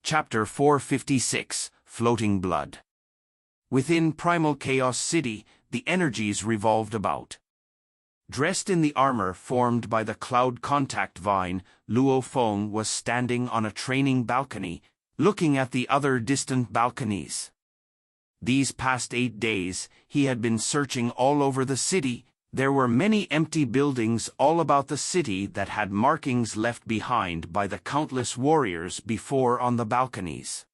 Chapter 456, Floating Blood. Within Primal Chaos City, the energies revolved about. Dressed in the armor formed by the Cloud Contact Vine, Luo Feng was standing on a training balcony, looking at the other distant balconies. These past 8 days, he had been searching all over the city. There were many empty buildings all about the city that had markings left behind by the countless warriors before on the balconies.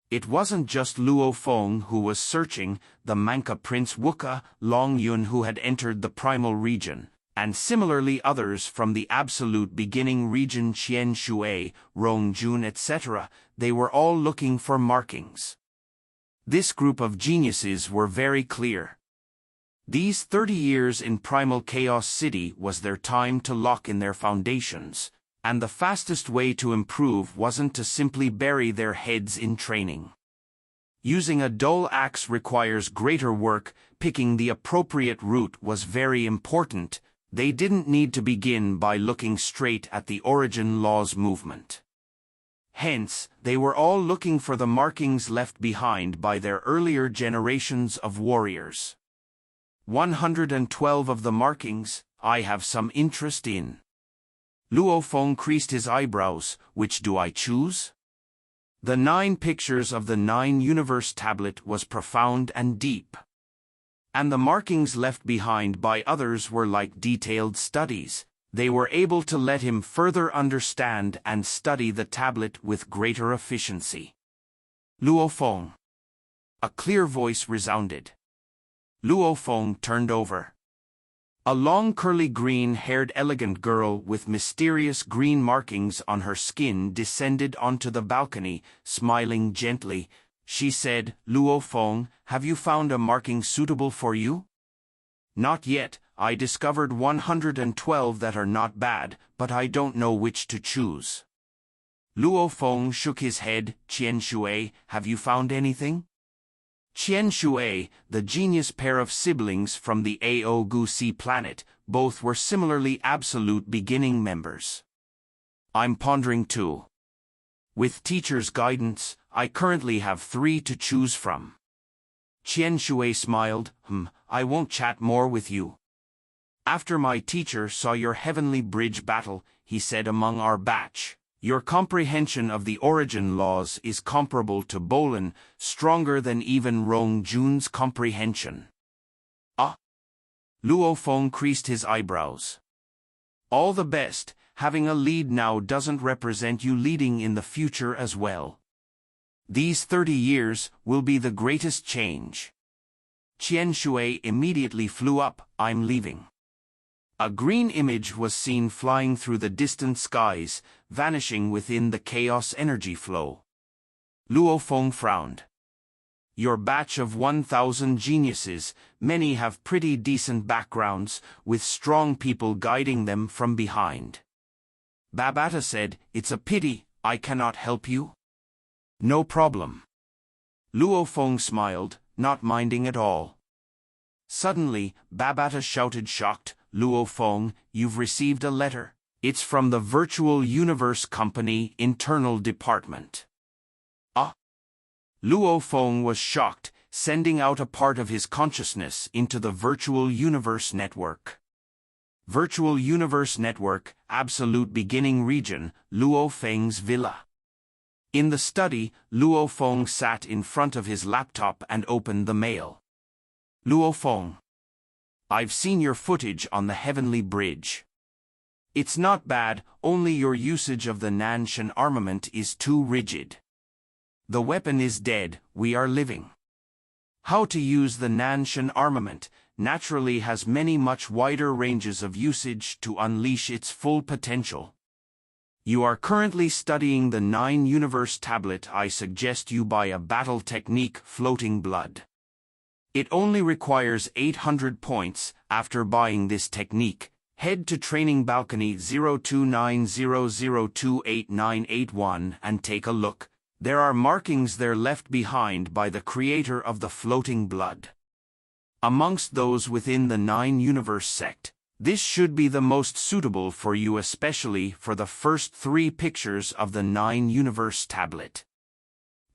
It wasn't just Luo Feng who was searching, the Mancha Prince Wuka, Long Yun who had entered the primal region, and similarly others from the absolute beginning region Qian Shui, Rong Jun etc., they were all looking for markings. This group of geniuses were very clear. These 30 years in Primal Chaos City was their time to lock in their foundations, and the fastest way to improve wasn't to simply bury their heads in training. Using a dull axe requires greater work. Picking the appropriate route was very important. They didn't need to begin by looking straight at the Origin Laws movement. Hence, they were all looking for the markings left behind by their earlier generations of warriors. 112 of the markings, I have some interest in. Luo Feng creased his eyebrows. Which do I choose? The 9 pictures of the 9 universe tablet was profound and deep. And the markings left behind by others were like detailed studies. They were able to let him further understand and study the tablet with greater efficiency. Luo Feng. A clear voice resounded. Luo Feng turned over. A long curly green-haired elegant girl with mysterious green markings on her skin descended onto the balcony, smiling gently. She said, Luo Feng, have you found a marking suitable for you? Not yet. I discovered 112 that are not bad, but I don't know which to choose. Luo Feng shook his head. Qian Shui, have you found anything? Qian Shui, the genius pair of siblings from the Ao Gu Sea planet, both were similarly absolute beginning members. I'm pondering too. With teacher's guidance, I currently have 3 to choose from. Qian Shui smiled. I won't chat more with you. After my teacher saw your heavenly bridge battle, he said among our batch, your comprehension of the origin laws is comparable to Bolin, stronger than even Rong Jun's comprehension. Ah! Luo Feng creased his eyebrows. All the best. Having a lead now doesn't represent you leading in the future as well. These 30 years will be the greatest change. Qian Shui immediately flew up. I'm leaving. A green image was seen flying through the distant skies, vanishing within the chaos energy flow. Luo Feng frowned. Your batch of 1,000 geniuses, many have pretty decent backgrounds, with strong people guiding them from behind. Babata said, it's a pity, I cannot help you. No problem. Luo Feng smiled, not minding at all. Suddenly, Babata shouted shocked, Luo Feng, you've received a letter. It's from the Virtual Universe Company Internal Department. Ah! Luo Feng was shocked, sending out a part of his consciousness into the Virtual Universe Network. Virtual Universe Network, Absolute Beginning Region, Luo Feng's villa. In the study, Luo Feng sat in front of his laptop and opened the mail. Luo Feng. I've seen your footage on the Heavenly Bridge. It's not bad, only your usage of the Nanshan armament is too rigid. The weapon is dead, we are living. How to use the Nanshan armament naturally has many much wider ranges of usage to unleash its full potential. You are currently studying the 9 Universe tablet. I suggest you buy a battle technique, Floating Blood. It only requires 800 points. After buying this technique, head to Training Balcony 0290028981 and take a look. There are markings there left behind by the creator of the Floating Blood. Amongst those within the 9 Universe sect, this should be the most suitable for you, especially for the first 3 pictures of the 9 Universe tablet.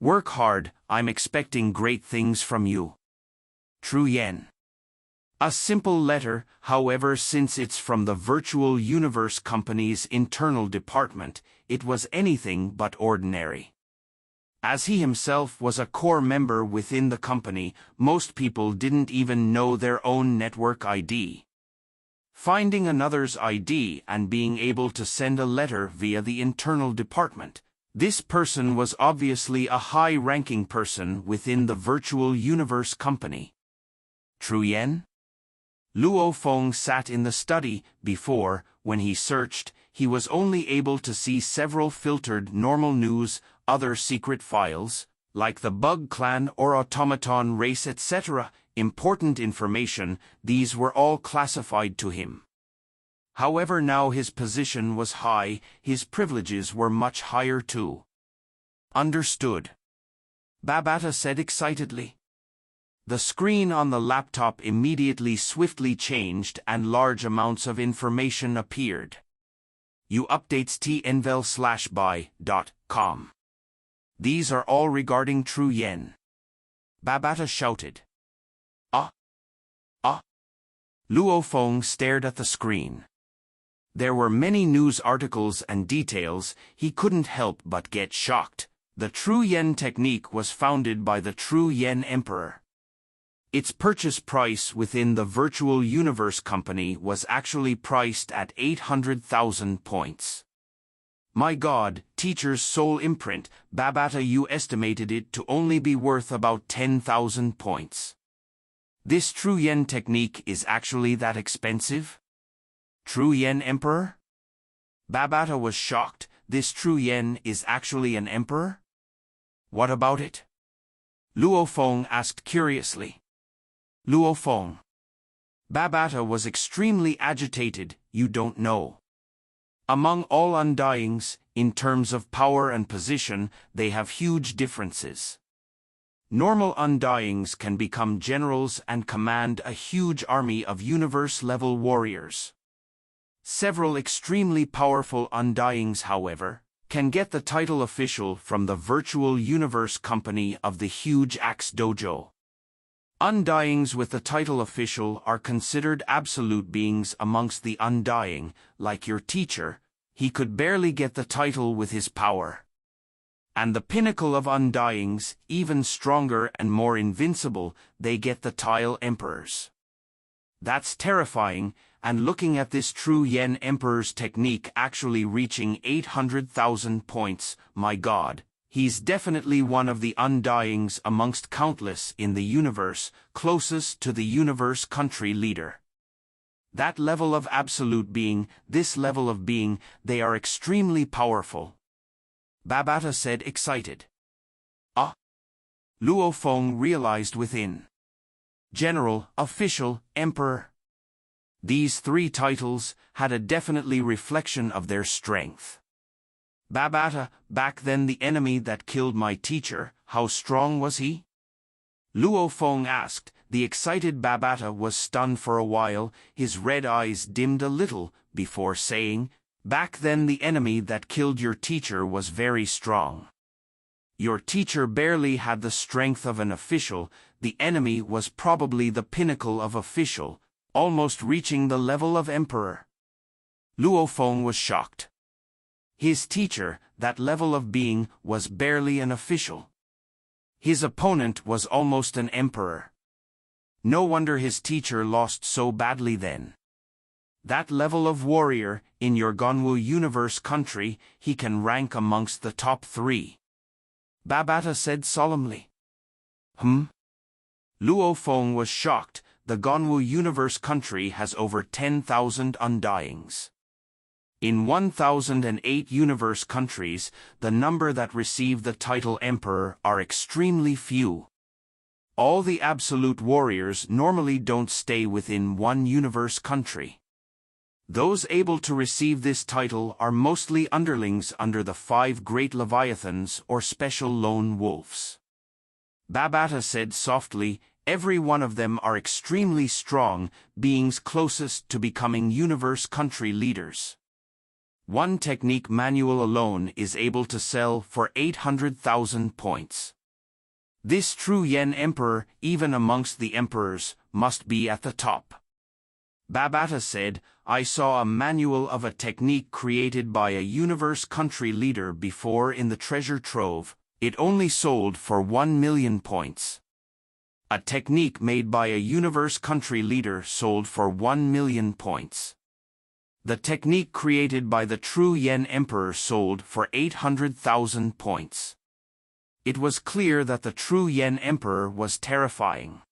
Work hard, I'm expecting great things from you. Tru Yen. A simple letter, however, since it's from the Virtual Universe Company's internal department, it was anything but ordinary. As he himself was a core member within the company, most people didn't even know their own network ID. Finding another's ID and being able to send a letter via the internal department. This person was obviously a high-ranking person within the Virtual Universe Company. Tru Yen? Luo Feng sat in the study. Before, when he searched, he was only able to see several filtered normal news, other secret files, like the Bug Clan or Automaton race etc., important information. These were all classified to him. However, now his position was high, his privileges were much higher too. Understood. Babata said excitedly. The screen on the laptop immediately swiftly changed and large amounts of information appeared. You updates tnvel/by.com. These are all regarding Tru Yen. Babata shouted. Ah! Ah! Luo Feng stared at the screen. There were many news articles and details. He couldn't help but get shocked. The Tru Yen technique was founded by the Tru Yen Emperor. Its purchase price within the Virtual Universe Company was actually priced at 800,000 points. My God, teacher's soul imprint. Babata, you estimated it to only be worth about 10,000 points. This Tru Yen technique is actually that expensive? Tru Yen Emperor? Babata was shocked. This Tru Yen is actually an emperor? What about it? Luo Feng asked curiously. Luo Feng. Babata was extremely agitated. You don't know. Among all Undyings, in terms of power and position, they have huge differences. Normal Undyings can become generals and command a huge army of universe-level warriors. Several extremely powerful Undyings, however, can get the title official from the Virtual Universe Company of the Huge Axe Dojo. Undyings with the title official are considered absolute beings amongst the Undying, like your teacher. He could barely get the title with his power. And the pinnacle of Undyings, even stronger and more invincible, they get the title Emperors. That's terrifying, and looking at this Tru Yen Emperor's technique actually reaching 800,000 points, my God. He's definitely one of the Undyings amongst countless in the universe, closest to the universe country leader. That level of absolute being, this level of being, they are extremely powerful. Babata said excited. Ah! Luo Feng realized within. General, official, emperor. These three titles had a definitely reflection of their strength. Babata, back then the enemy that killed my teacher, how strong was he? Luo Feng asked. The excited Babata was stunned for a while, his red eyes dimmed a little, before saying, back then the enemy that killed your teacher was very strong. Your teacher barely had the strength of an official, the enemy was probably the pinnacle of official, almost reaching the level of emperor. Luo Feng was shocked. His teacher, that level of being, was barely an official. His opponent was almost an emperor. No wonder his teacher lost so badly then. That level of warrior, in your Gonwu Universe country, he can rank amongst the top 3. Babata said solemnly. Luo Feng was shocked. The Gonwu Universe country has over 10,000 Undyings. In 1008 universe countries, the number that receive the title Emperor are extremely few. All the absolute warriors normally don't stay within one universe country. Those able to receive this title are mostly underlings under the 5 great Leviathans or special lone wolves. Babata said softly, every one of them are extremely strong, beings closest to becoming universe country leaders. One technique manual alone is able to sell for 800,000 points. This true Yen Emperor, even amongst the emperors, must be at the top. Babata said, I saw a manual of a technique created by a universe country leader before in the treasure trove. It only sold for 1 million points. A technique made by a universe country leader sold for 1 million points. The technique created by the true Yen Emperor sold for 800,000 points. It was clear that the true Yen Emperor was terrifying.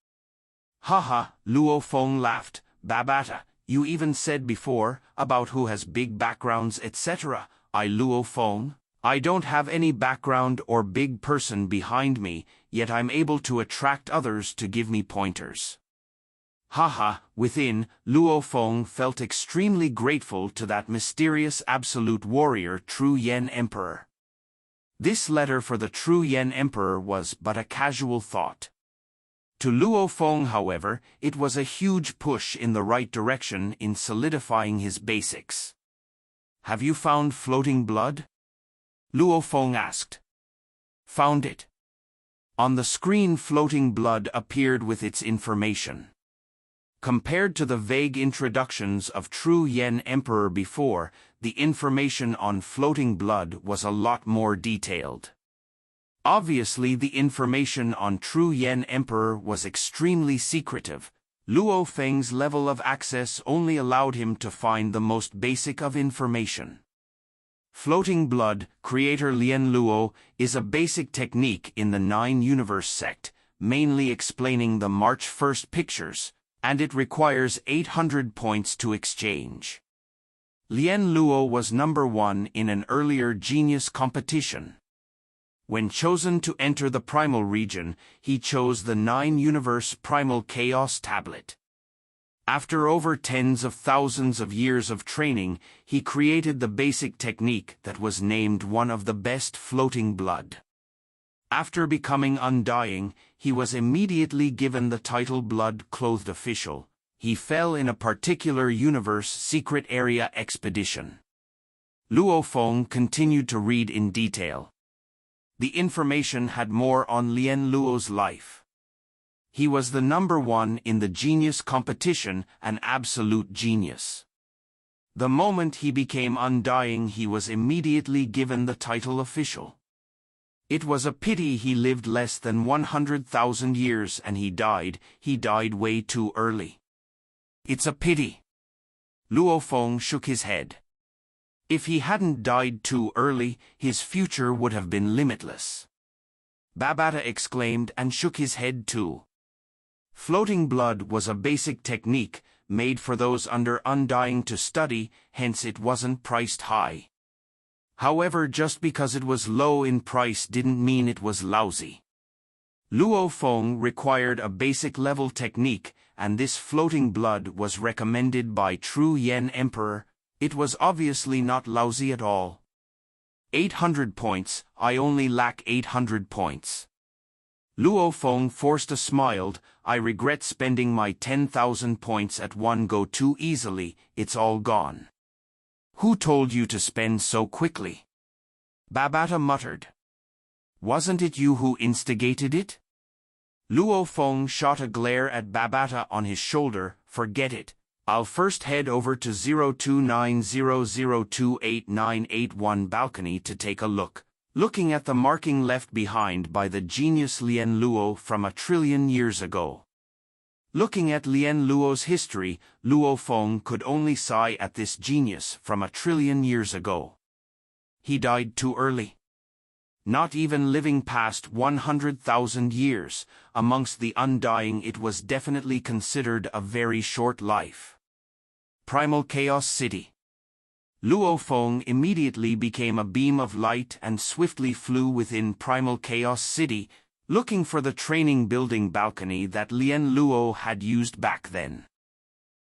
Haha, Luo Feng laughed. Babata, you even said before, about who has big backgrounds etc. I Luo Feng, I don't have any background or big person behind me, yet I'm able to attract others to give me pointers. Haha, within, Luo Feng felt extremely grateful to that mysterious absolute warrior true Yen Emperor. This letter for the true Yen Emperor was but a casual thought. To Luo Feng, however, it was a huge push in the right direction in solidifying his basics. Have you found floating blood? Luo Feng asked. Found it. On the screen, floating blood appeared with its information. Compared to the vague introductions of true Yen Emperor before, the information on floating blood was a lot more detailed. Obviously, the information on true Yen Emperor was extremely secretive. Luo Feng's level of access only allowed him to find the most basic of information. Floating blood, creator Lien Luo, is a basic technique in the 9 Universe sect, mainly explaining the March 1st pictures, and it requires 800 points to exchange. Lien Luo was number 1 in an earlier genius competition. When chosen to enter the Primal region, he chose the 9 Universe Primal Chaos Tablet. After over tens of thousands of years of training, he created the basic technique that was named one of the best floating blood. After becoming undying, he was immediately given the title Blood-Clothed Official. He fell in a particular universe secret area expedition. Luo Feng continued to read in detail. The information had more on Lien Luo's life. He was the number 1 in the genius competition, an absolute genius. The moment he became undying, he was immediately given the title official. It was a pity he lived less than 100,000 years and he died way too early. It's a pity. Luo Feng shook his head. If he hadn't died too early, his future would have been limitless. Babata exclaimed and shook his head too. Floating blood was a basic technique, made for those under undying to study, hence it wasn't priced high. However, just because it was low in price didn't mean it was lousy. Luo Feng required a basic level technique, and this floating blood was recommended by true Yen Emperor. It was obviously not lousy at all. 800 points, I only lack 800 points. Luo Feng forced a smile. I regret spending my 10,000 points at one go too easily, it's all gone. Who told you to spend so quickly? Babata muttered. Wasn't it you who instigated it? Luo Feng shot a glare at Babata on his shoulder. Forget it. I'll first head over to 0290028981 balcony to take a look, looking at the marking left behind by the genius Lien Luo from 1 trillion years ago. Looking at Lien Luo's history, Luo Feng could only sigh at this genius from 1 trillion years ago. He died too early. Not even living past 100,000 years, amongst the undying it was definitely considered a very short life. Primal Chaos City. Luo Feng immediately became a beam of light and swiftly flew within Primal Chaos City, looking for the training building balcony that Lien Luo had used back then.